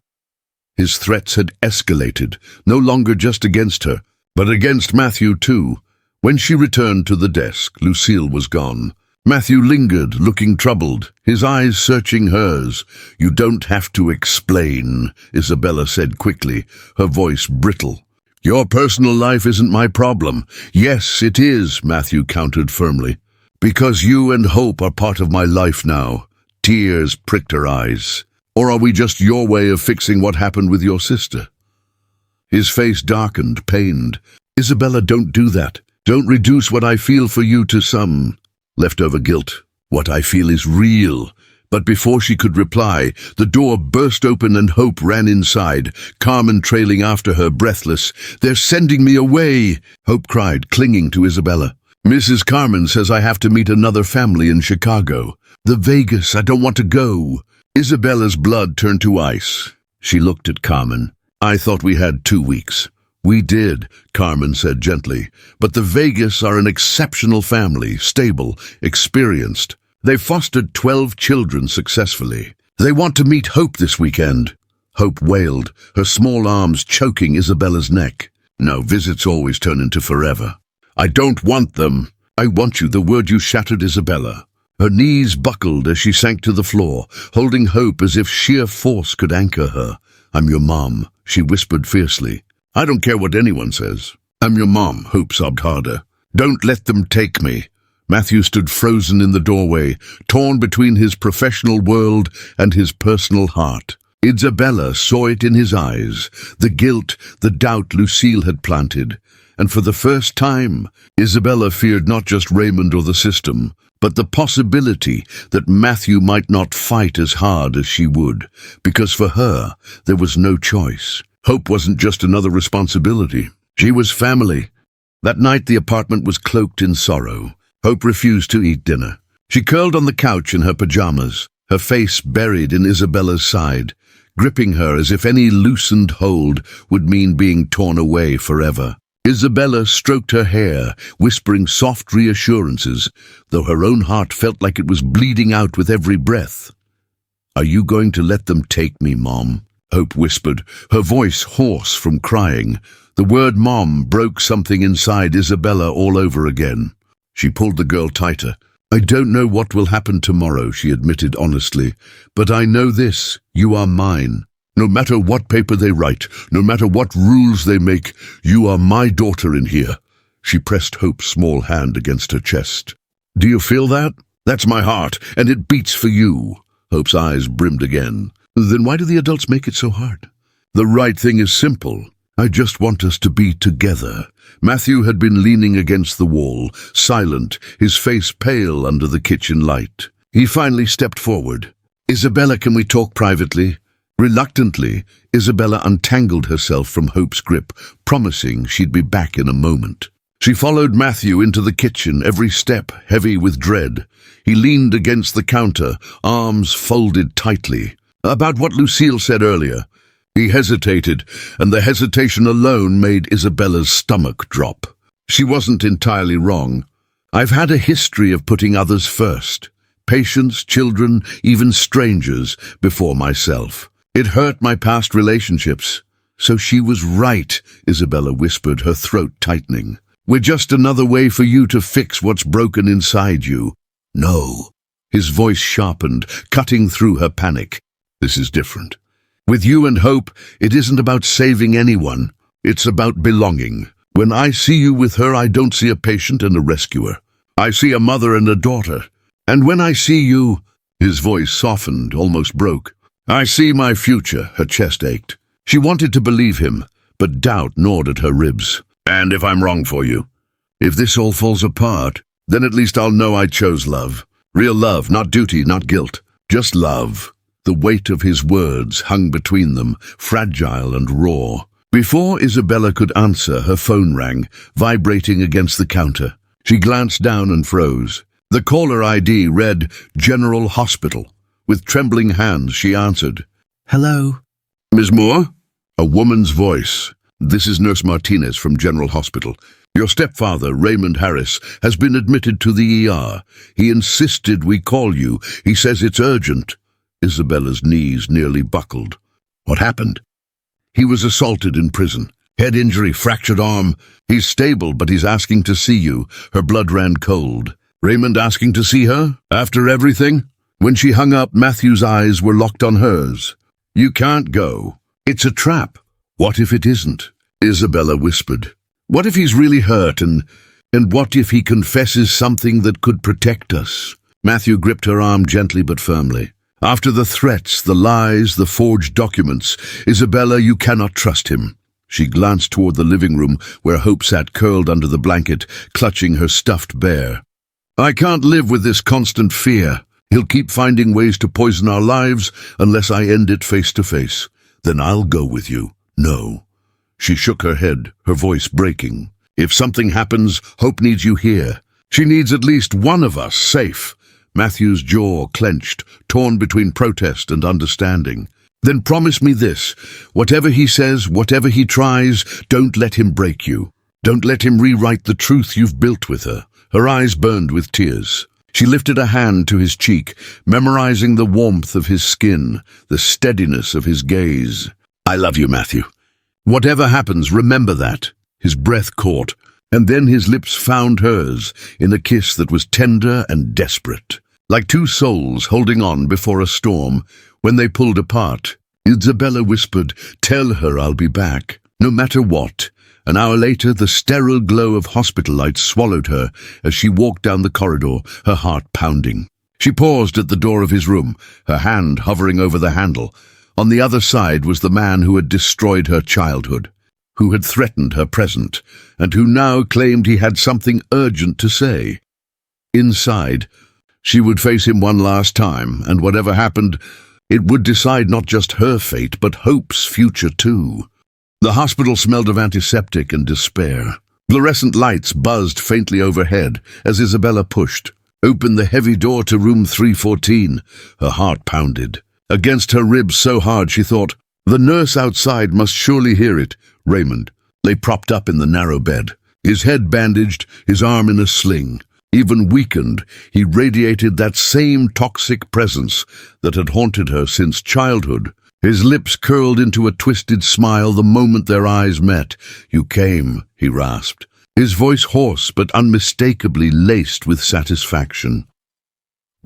S1: His threats had escalated, no longer just against her, but against Matthew too. When she returned to the desk, Lucille was gone. Matthew lingered, looking troubled, his eyes searching hers. You don't have to explain, Isabella said quickly, her voice brittle. Your personal life isn't my problem. Yes, it is, Matthew countered firmly. Because you and Hope are part of my life now. Tears pricked her eyes. Or are we just your way of fixing what happened with your sister? His face darkened, pained. Isabella, don't do that. Don't reduce what I feel for you to some leftover guilt. What I feel is real. But before she could reply, the door burst open and Hope ran inside, Carmen trailing after her, breathless. They're sending me away, Hope cried, clinging to Isabella. Mrs. Carmen says I have to meet another family in Chicago. The Vegas, I don't want to go. Isabella's blood turned to ice. She looked at Carmen. I thought we had 2 weeks. We did, Carmen said gently, but the Vegas are an exceptional family, stable, experienced. They've fostered 12 children successfully. They want to meet Hope this weekend. Hope wailed, her small arms choking Isabella's neck. No, visits always turn into forever. I don't want them. I want you, the word you shattered Isabella. Her knees buckled as she sank to the floor, holding Hope as if sheer force could anchor her. I'm your mom, she whispered fiercely. I don't care what anyone says. I'm your mom, Hope sobbed harder. Don't let them take me. Matthew stood frozen in the doorway, torn between his professional world and his personal heart. Isabella saw it in his eyes, the guilt, the doubt Lucille had planted. And for the first time, Isabella feared not just Raymond or the system, but the possibility that Matthew might not fight as hard as she would, because for her, there was no choice. Hope wasn't just another responsibility. She was family. That night the apartment was cloaked in sorrow. Hope refused to eat dinner. She curled on the couch in her pajamas, her face buried in Isabella's side, gripping her as if any loosened hold would mean being torn away forever. Isabella stroked her hair, whispering soft reassurances, though her own heart felt like it was bleeding out with every breath. Are you going to let them take me, Mom? Hope whispered, her voice hoarse from crying. The word Mom broke something inside Isabella all over again. She pulled the girl tighter. I don't know what will happen tomorrow, she admitted honestly, but I know this, you are mine. No matter what paper they write, no matter what rules they make, you are my daughter in here. She pressed Hope's small hand against her chest. Do you feel that? That's my heart, and it beats for you. Hope's eyes brimmed again. Then why do the adults make it so hard? The right thing is simple. I just want us to be together. Matthew had been leaning against the wall, silent, his face pale under the kitchen light. He finally stepped forward. Isabella, can we talk privately? Reluctantly, Isabella untangled herself from Hope's grip, promising she'd be back in a moment. She followed Matthew into the kitchen, every step heavy with dread. He leaned against the counter, arms folded tightly. About what Lucille said earlier. He hesitated, and the hesitation alone made Isabella's stomach drop. She wasn't entirely wrong. I've had a history of putting others first. Patients, children, even strangers, before myself. It hurt my past relationships. So she was right, Isabella whispered, her throat tightening. We're just another way for you to fix what's broken inside you. No. His voice sharpened, cutting through her panic. This is different. With you and Hope, it isn't about saving anyone. It's about belonging. When I see you with her, I don't see a patient and a rescuer. I see a mother and a daughter. And when I see you—" his voice softened, almost broke. "I see my future." Her chest ached. She wanted to believe him, but doubt gnawed at her ribs. "And if I'm wrong for you? If this all falls apart, then at least I'll know I chose love. Real love, not duty, not guilt. Just love." The weight of his words hung between them, fragile and raw. Before Isabella could answer, her phone rang, vibrating against the counter. She glanced down and froze. The caller ID read General Hospital. With trembling hands, she answered.
S2: "Hello?"
S1: "Ms. Moore?" A woman's voice. "This is Nurse Martinez from General Hospital. Your stepfather, Raymond Harris, has been admitted to the ER. He insisted we call you. He says it's urgent." Isabella's knees nearly buckled. "What happened?" "He was assaulted in prison. Head injury, fractured arm. He's stable, but he's asking to see you." Her blood ran cold. "Raymond asking to see her? After everything?" When she hung up, Matthew's eyes were locked on hers. "You can't go. It's a trap." "What if it isn't?" Isabella whispered. "What if he's really hurt, and what if he confesses something that could protect us?" Matthew gripped her arm gently but firmly. "After the threats, the lies, the forged documents, Isabella, you cannot trust him." She glanced toward the living room, where Hope sat curled under the blanket, clutching her stuffed bear. "I can't live with this constant fear. He'll keep finding ways to poison our lives unless I end it face to face. Then I'll go with you." "No." She shook her head, her voice breaking. "If something happens, Hope needs you here. She needs at least one of us safe." Matthew's jaw clenched, torn between protest and understanding. "Then promise me this. Whatever he says, whatever he tries, don't let him break you. Don't let him rewrite the truth you've built with her." Her eyes burned with tears. She lifted a hand to his cheek, memorizing the warmth of his skin, the steadiness of his gaze. "I love you, Matthew. Whatever happens, remember that." His breath caught, and then his lips found hers in a kiss that was tender and desperate. Like two souls holding on before a storm. When they pulled apart, Isabella whispered, "Tell her I'll be back, no matter what." An hour later, the sterile glow of hospital lights swallowed her as she walked down the corridor, her heart pounding. She paused at the door of his room, her hand hovering over the handle. On the other side was the man who had destroyed her childhood, who had threatened her present, and who now claimed he had something urgent to say. Inside, she would face him one last time, and whatever happened, it would decide not just her fate, but Hope's future too. The hospital smelled of antiseptic and despair. Fluorescent lights buzzed faintly overhead as Isabella pushed open the heavy door to room 314. Her heart pounded against her ribs so hard she thought, the nurse outside must surely hear it. Raymond lay propped up in the narrow bed, his head bandaged, his arm in a sling. Even weakened, he radiated that same toxic presence that had haunted her since childhood. His lips curled into a twisted smile the moment their eyes met. "You came," he rasped, his voice hoarse but unmistakably laced with satisfaction.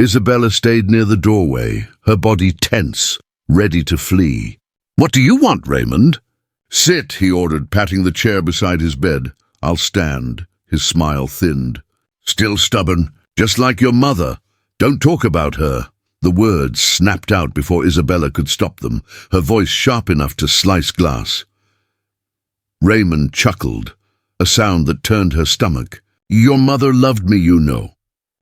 S1: Isabella stayed near the doorway, her body tense, ready to flee. "What do you want, Raymond?" "Sit," he ordered, patting the chair beside his bed. "I'll stand." His smile thinned. "Still stubborn, just like your mother. Don't talk about her." The words snapped out before Isabella could stop them, her voice sharp enough to slice glass. Raymond chuckled, a sound that turned her stomach. "Your mother loved me, you know.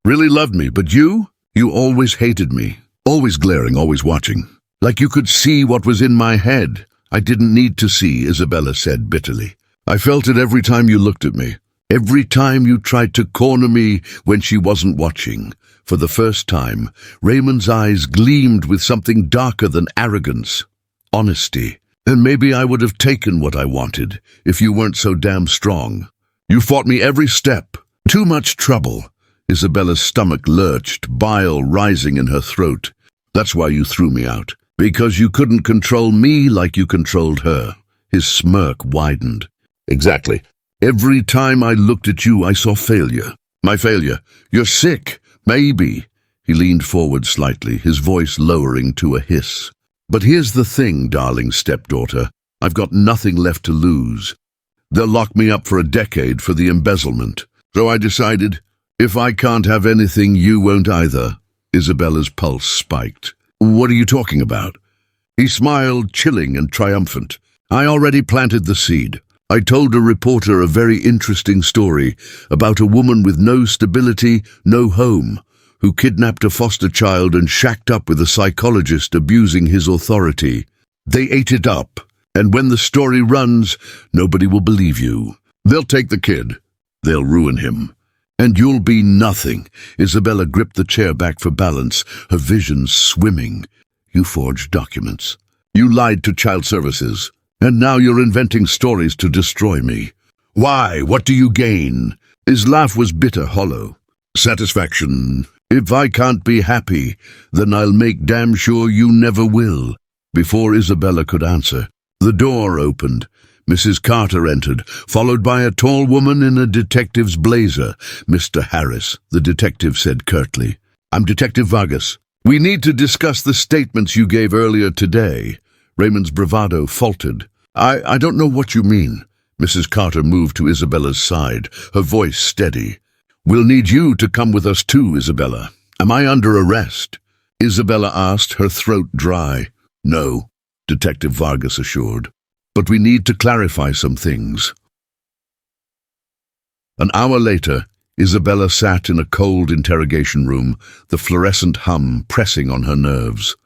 S1: Really loved me, but you? You always hated me. Always glaring, always watching. Like you could see what was in my head." "I didn't need to see," Isabella said bitterly. "I felt it every time you looked at me. Every time you tried to corner me when she wasn't watching." For the first time, Raymond's eyes gleamed with something darker than arrogance. Honesty. "And maybe I would have taken what I wanted if you weren't so damn strong. You fought me every step. Too much trouble." Isabella's stomach lurched, bile rising in her throat. "That's why you threw me out. Because you couldn't control me like you controlled her." His smirk widened. "Exactly. Every time I looked at you, I saw failure. My failure. You're sick. Maybe." He leaned forward slightly, his voice lowering to a hiss. "But here's the thing, darling stepdaughter. I've got nothing left to lose. They'll lock me up for a decade for the embezzlement. So I decided, if I can't have anything, you won't either. Isabella's pulse spiked. What are you talking about? He smiled, chilling and triumphant. I already planted the seed. I told a reporter a very interesting story about a woman with no stability, no home, who kidnapped a foster child and shacked up with a psychologist abusing his authority. They ate it up, and when the story runs, nobody will believe you. They'll take the kid. They'll ruin him. And you'll be nothing. Isabella gripped the chair back for balance, her vision swimming. You forged documents. You lied to child services. And now you're inventing stories to destroy me. Why? What do you gain? His laugh was bitter, hollow. Satisfaction. If I can't be happy, then I'll make damn sure you never will. Before Isabella could answer, the door opened. Mrs. Carter entered, followed by a tall woman in a detective's blazer. Mr. Harris, the detective said curtly. I'm Detective Vargas. We need to discuss the statements you gave earlier today. Raymond's bravado faltered. I don't know what you mean. Mrs. Carter moved to Isabella's side, her voice steady. We'll need you to come with us too, Isabella. Am I under arrest? Isabella asked, her throat dry. No, Detective Vargas assured. But we need to clarify some things. An hour later, Isabella sat in a cold interrogation room, the fluorescent hum pressing on her nerves.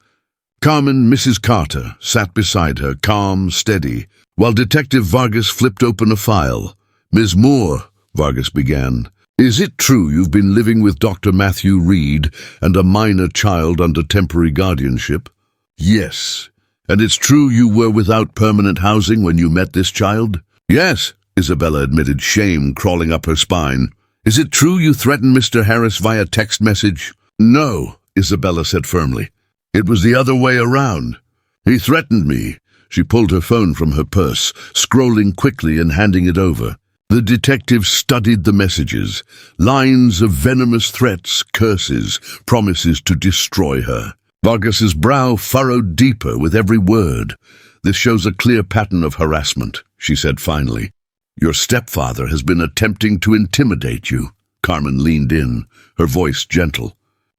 S1: Carmen, Mrs. Carter, sat beside her, calm, steady, while Detective Vargas flipped open a file. Ms. Moore, Vargas began, is it true you've been living with Dr. Matthew Reed and a minor child under temporary guardianship? Yes. And it's true you were without permanent housing when you met this child? Yes, Isabella admitted, shame crawling up her spine. Is it true you threatened Mr. Harris via text message? No, Isabella said firmly. It was the other way around. He threatened me. She pulled her phone from her purse, scrolling quickly and handing it over. The detective studied the messages, lines of venomous threats, curses, promises to destroy her. Vargas's brow furrowed deeper with every word. This shows a clear pattern of harassment, she said finally. Your stepfather has been attempting to intimidate you. Carmen leaned in, her voice gentle.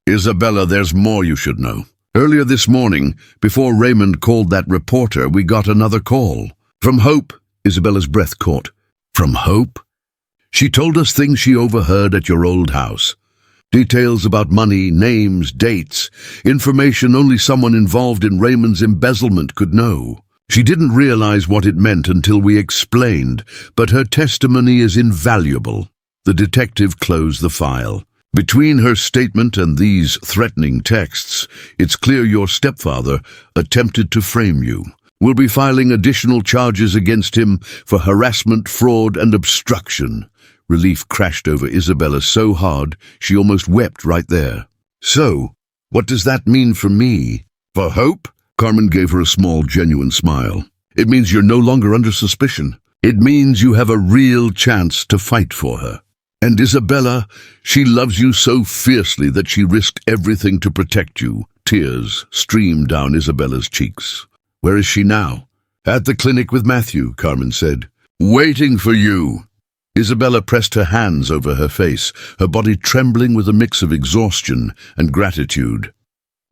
S1: Isabella, there's more you should know. Earlier this morning, before Raymond called that reporter, we got another call. From Hope, Isabella's breath caught. From Hope? She told us things she overheard at your old house. Details about money, names, dates, information only someone involved in Raymond's embezzlement could know. She didn't realize what it meant until we explained, but her testimony is invaluable. The detective closed the file. Between her statement and these threatening texts, it's clear your stepfather attempted to frame you. We'll be filing additional charges against him for harassment, fraud, and obstruction. Relief crashed over Isabella so hard she almost wept right there. So, what does that mean for me? For Hope? Carmen gave her a small, genuine smile. It means you're no longer under suspicion. It means you have a real chance to fight for her. And Isabella, she loves you so fiercely that she risked everything to protect you. Tears streamed down Isabella's cheeks. Where is she now? At the clinic with Matthew, Carmen said. Waiting for you. Isabella pressed her hands over her face, her body trembling with a mix of exhaustion and gratitude.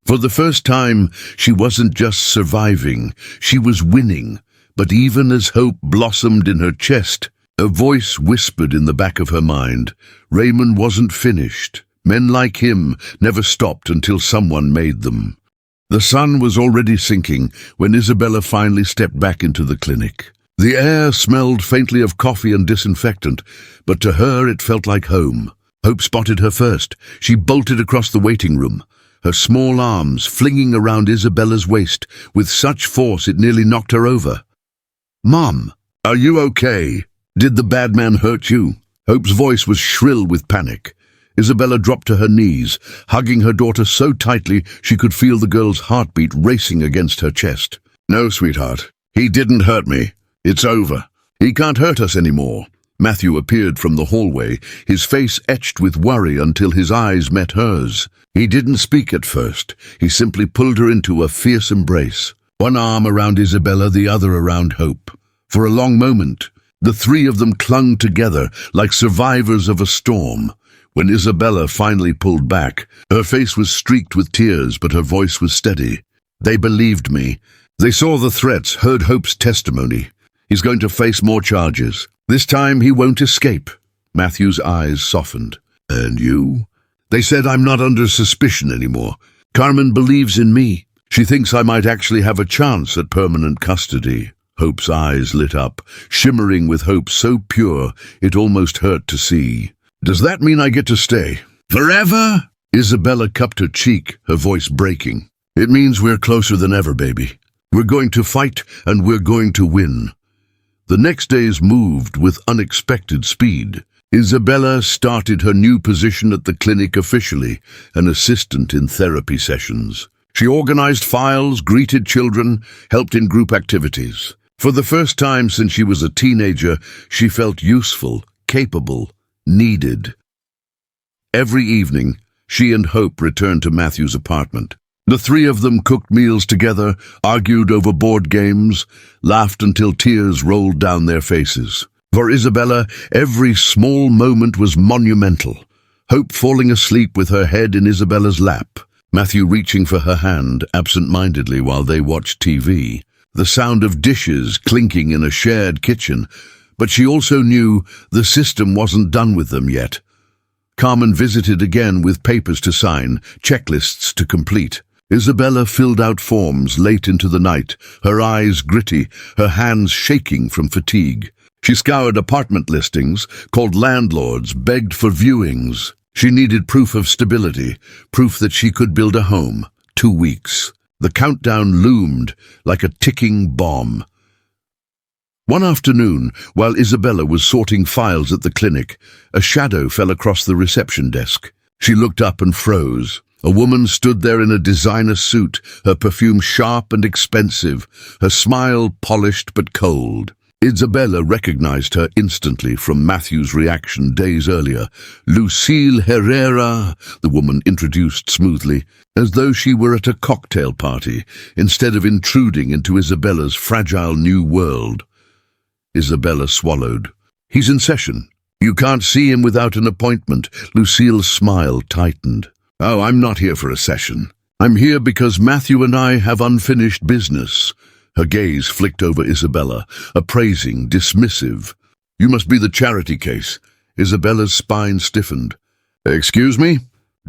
S1: For the first time, she wasn't just surviving, she was winning. But even as hope blossomed in her chest, a voice whispered in the back of her mind, Raymond wasn't finished. Men like him never stopped until someone made them. The sun was already sinking when Isabella finally stepped back into the clinic. The air smelled faintly of coffee and disinfectant, but to her it felt like home. Hope spotted her first. She bolted across the waiting room, her small arms flinging around Isabella's waist with such force it nearly knocked her over. Mom, are you okay? Did the bad man hurt you? Hope's voice was shrill with panic. Isabella dropped to her knees, hugging her daughter so tightly she could feel the girl's heartbeat racing against her chest. No, sweetheart, he didn't hurt me. It's over. He can't hurt us anymore. Matthew appeared from the hallway, his face etched with worry until his eyes met hers. He didn't speak at first. He simply pulled her into a fierce embrace. One arm around Isabella, the other around Hope. For a long moment, The three of them clung together like survivors of a storm. When Isabella finally pulled back, her face was streaked with tears, but her voice was steady. They believed me. They saw the threats, heard Hope's testimony. He's going to face more charges. This time he won't escape. Matthew's eyes softened. And you? They said I'm not under suspicion anymore. Carmen believes in me. She thinks I might actually have a chance at permanent custody. Hope's eyes lit up, shimmering with hope so pure it almost hurt to see. Does that mean I get to stay? Forever? Isabella cupped her cheek, her voice breaking. It means we're closer than ever, baby. We're going to fight, and we're going to win. The next days moved with unexpected speed. Isabella started her new position at the clinic officially, an assistant in therapy sessions. She organized files, greeted children, helped in group activities. For the first time since she was a teenager, she felt useful, capable, needed. Every evening, she and Hope returned to Matthew's apartment. The three of them cooked meals together, argued over board games, laughed until tears rolled down their faces. For Isabella, every small moment was monumental. Hope falling asleep with her head in Isabella's lap, Matthew reaching for her hand absent-mindedly while they watched TV. The sound of dishes clinking in a shared kitchen, but she also knew the system wasn't done with them yet. Carmen visited again with papers to sign, checklists to complete. Isabella filled out forms late into the night, her eyes gritty, her hands shaking from fatigue. She scoured apartment listings, called landlords, begged for viewings. She needed proof of stability, proof that she could build a home. 2 weeks. The countdown loomed like a ticking bomb. One afternoon, while Isabella was sorting files at the clinic, a shadow fell across the reception desk. She looked up and froze. A woman stood there in a designer suit, her perfume sharp and expensive, her smile polished but cold. Isabella recognized her instantly from Matthew's reaction days earlier. Lucille Herrera, the woman introduced smoothly, as though she were at a cocktail party, instead of intruding into Isabella's fragile new world. Isabella swallowed. He's in session. You can't see him without an appointment. Lucille's smile tightened. Oh, I'm not here for a session. I'm here because Matthew and I have unfinished business. Her gaze flicked over Isabella, appraising, dismissive. You must be the charity case. Isabella's spine stiffened. Excuse me?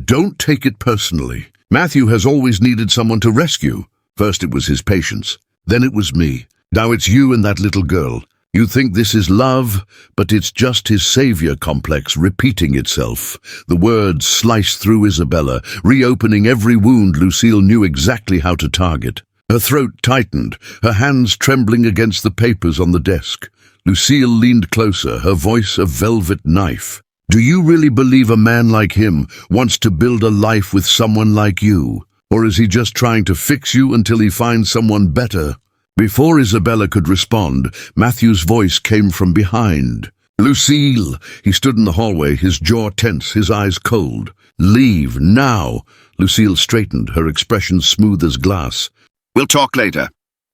S1: Don't take it personally. Matthew has always needed someone to rescue. First it was his patients. Then it was me. Now it's you and that little girl. You think this is love, but it's just his savior complex repeating itself. The words sliced through Isabella, reopening every wound Lucille knew exactly how to target. Her throat tightened, her hands trembling against the papers on the desk. Lucille leaned closer, her voice a velvet knife. Do you really believe a man like him wants to build a life with someone like you? Or is he just trying to fix you until he finds someone better? Before Isabella could respond, Matthew's voice came from behind. Lucille! He stood in the hallway, his jaw tense, his eyes cold. Leave, now! Lucille straightened, her expression smooth as glass. We'll talk later.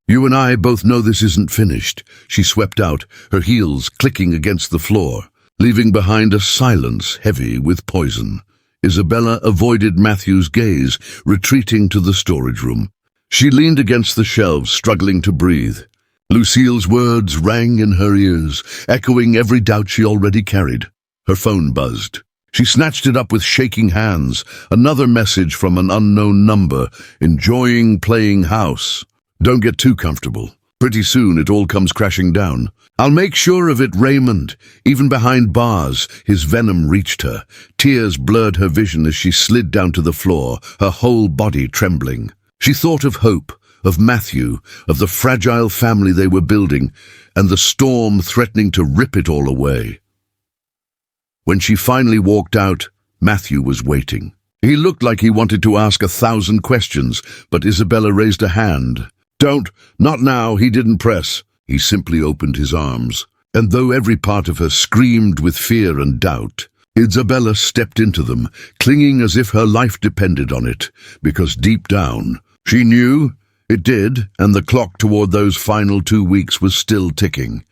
S1: You and I both know this isn't finished. She swept out, her heels clicking against the floor, leaving behind a silence heavy with poison. Isabella avoided Matthew's gaze, retreating to the storage room. She leaned against the shelves, struggling to breathe. Lucille's words rang in her ears, echoing every doubt she already carried. Her phone buzzed. She snatched it up with shaking hands. Another message from an unknown number, enjoying playing house. Don't get too comfortable. Pretty soon it all comes crashing down. I'll make sure of it, Raymond. Even behind bars, his venom reached her. Tears blurred her vision as she slid down to the floor, her whole body trembling. She thought of Hope, of Matthew, of the fragile family they were building, and the storm threatening to rip it all away. When she finally walked out, Matthew was waiting. He looked like he wanted to ask 1,000 questions, but Isabella raised a hand. Don't, not now, he didn't press. He simply opened his arms, and though every part of her screamed with fear and doubt, Isabella stepped into them, clinging as if her life depended on it, because deep down, she knew it did, and the clock toward those final 2 weeks was still ticking.